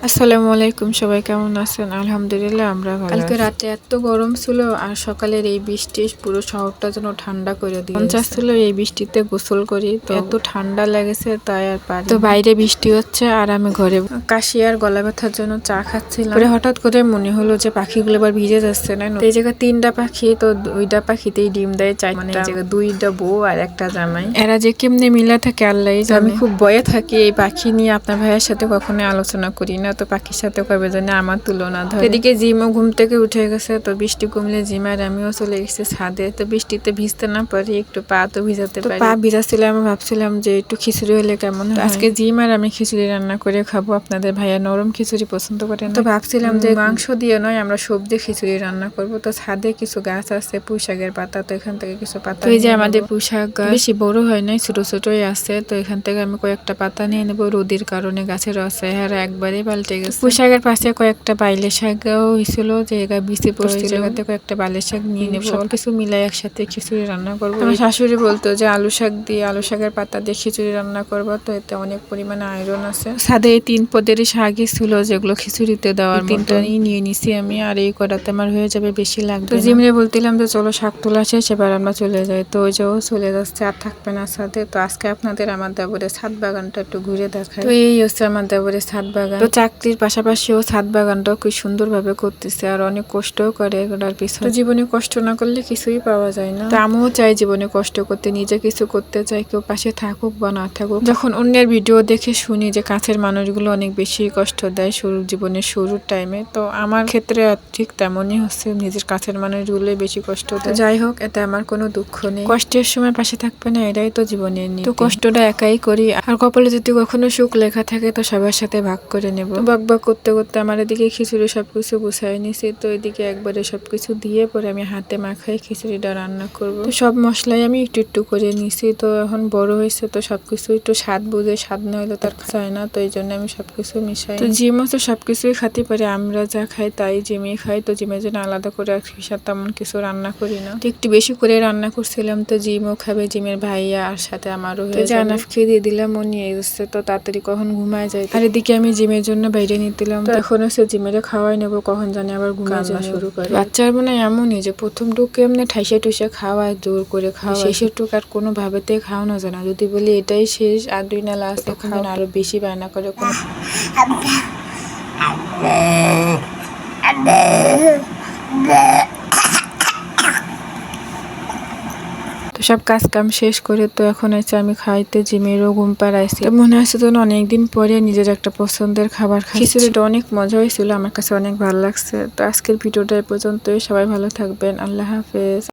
আসসালামু আলাইকুম, সবাই কেমন আছেন? আলহামদুলিল্লাহ আমরা ভালো আছি। কালকে রাতে এত গরম ছিল আর সকালের এই বৃষ্টি পুরো শহরটা যেন ঠান্ডা করে দিয়েছে। মন চাচ্ছিল এই বৃষ্টিতে গোসল করি, তো এত ঠান্ডা লেগেছে তাই আর পারি। তো বাইরে বৃষ্টি হচ্ছে আর আমি ঘরে কাশি আর গলা ব্যথার জন্য চা খাচ্ছিলাম। পরে হঠাৎ করে মনে হলো যে পাখিগুলো এবার ভিজে যাচ্ছে না। এই জায়গায় 3টা পাখি, তো 2টা পাখিতেই ডিম দেয়, মানে এই জায়গায় 2টা বউ আর একটা জামাই। এরা যে কেমনে মিলা থাকে আল্লাহ জানে। আমি খুব ভয়ে থাকি এই পাখি নিয়ে, আপনার ভাইয়ের সাথে কখনো আলোচনা করি না, তো পাখির সাথে কবে জানি আমার তুলনা ধরে। এদিকে জিমও ঘুম থেকে উঠে গেছে, তো বৃষ্টি কমলে জিম আর আমিও চলে গেছি ছাদে। তো বৃষ্টিতে ভিজতে না পারি, একটু পা তো ভিজাতে পারি। পা ভিজাচ্ছিলাম, আমি ভাবছিলাম যে একটু খিচুড়ি হলে কেমন হয়। আজকে জিম আর আমি খিচুড়ি রান্না করে খাবো। আপনাদের ভাইয়া নরম খিচুড়ি পছন্দ করে না, তো ভাবছিলাম যে মাংস দিয়ে নয় আমরা সবজি খিচুড়ি রান্না করব। তো ছাদে কিছু গাছ আছে, পুঁই শাকের পাতা, তো এখান থেকে কিছু পাতা, এই যে আমাদের পুঁই শাক গাছ বেশি বড় হয় নাই, ছোট ছোটই আছে। তো এখান থেকে আমি কয়েকটা পাতা নিয়ে নেবো, রোদের কারণে গাছের চেহারা একবারে পাল্টে গেছে। পুঁই শাকের পাশে কয়েকটা পাইলে শাকও হয়েছিল, যে বিচি পড়ছিল, জায়গাতে কয়েকটা পাইলে শাক নিয়ে নেবো। সব কিছু মিলাই একসাথে খিচুড়ি রান্না করবো। আমার শাশুড়ি বলতো যে আলু শাক দিয়ে, আলু শাকের পাতা দিয়ে খিচুড়ি রান্না করবো, তো এতে অনেক পরিমাণে আয়রন আছে। ছাদে এই 3 পদেরই শাকই ছিল যেগুলো খিচুড়িতে দেওয়ার, 3টাই নিয়ে নিছি আমি, আর এই করাতে আমার হয়ে যাবে, বেশি লাগবে। তো জিমরে বলছিলাম যে চলো শাক তোলা শেষ, এবার আমরা চলে যাই। তো ওই যে ও চলে যাচ্ছে, আর থাকবে না ছাদে। তো আজকে আপনাদের আমার দেবরের ছাদ বাগানটা একটু ঘুরে দেখায়। তো এই হচ্ছে আমার দেবরের ছাদ বাগান। তো চাকরির পাশাপাশি ও ছাদ বাগানটাও খুব সুন্দর ভাবে করতেছে, আর অনেক কষ্টও করে এগুলোর পিছনে। তো জীবনে কষ্ট না করলে কিছুই পাওয়া যায় না। তো আমিও চাই জীবনে কষ্ট করতে, নিজে কিছু করতে চাই, কেউ পাশে থাকুক বা না থাকুক। যখন অন্যের ভিডিও দেখে শুনি যে কাছের মানুষগুলো অনেক বেশি কষ্ট দেয় জীবনের শুরুর টাইমে, তো আমার ক্ষেত্রে ঠিক তেমনই হচ্ছে, নিজের কাছের মানুষগুলোই বেশি কষ্ট দেয়। যাই হোক, এতে আমার কোনো দুঃখ নেই। কষ্টের সময় পাশে থাকবে না, এটাই তো জীবনের নীতি। তো কষ্টটা একাই করি, আর কপালে যদি কখনো সুখ লেখা থাকে তো সবার সাথে ভাগ করে নেব। বক বক করতে করতে আমার এদিকে খিচুড়ি সবকিছু গুছাই নিছি। তো এদিকে একবারে সবকিছু দিয়ে পরে আমি হাতে মাখাই খিচুড়িটা রান্না করব। তো সব মশলাই আমি একটু একটু করে নিছি। তো এখন বড় হয়েছে, তো সবকিছু একটু স্বাদ বুঝে, স্বাদ না হলে তার চায় না, তো এই জন্য আমি সবকিছু মিশাই। তো জিমও তো সবকিছুই খাতে পারে, আমরা যা খাই তাই জিমে খাই। তো জিমের জন্য আলাদা করে তেমন কিছু রান্না করি না, একটু বেশি করে রান্না করছিলাম। তো জিমও খাবে, জিমের ভাইয়া আর সাথে আমারও হয়ে যাবে। আনাফ খেয়ে দিয়ে দিলাম, ও নিয়ে এসছে, তো তাড়াতাড়ি কখন ঘুমায় যায়। আর এদিকে আমি জিমের জন্য বাইরে নিতেলাম, তো এখন হচ্ছে জিমের খাওয়াই নেবো, কখন জানি আবার ঘুমিয়ে যাওয়া শুরু করে। বাচ্চার মনে এমনই যে প্রথম টুকে এমনি ঠাইসে টুসে খাওয়ায়, জোর করে খাওয়া, শেষের টুক আর কোনো ভাবেতে খাওয়ানো যায় না। যদি বলি এটাই শেষ আর 2 না লাস্ট, তখন আরো বেশি বায়না করে। তো সব কাজ কাম শেষ করে তো এখন আছে আমি খাইতে জিমেরও ঘুম পাড়াইছি। মনে হচ্ছে যেন অনেকদিন পরে নিজের একটা পছন্দের খাবার খাই। খিচুড়িটা অনেক মজা হয়েছিল, আমার কাছে অনেক ভালো লাগছে। তো আজকের ভিডিওটা এই পর্যন্তই, সবাই ভালো থাকবেন, আল্লাহ হাফেজ।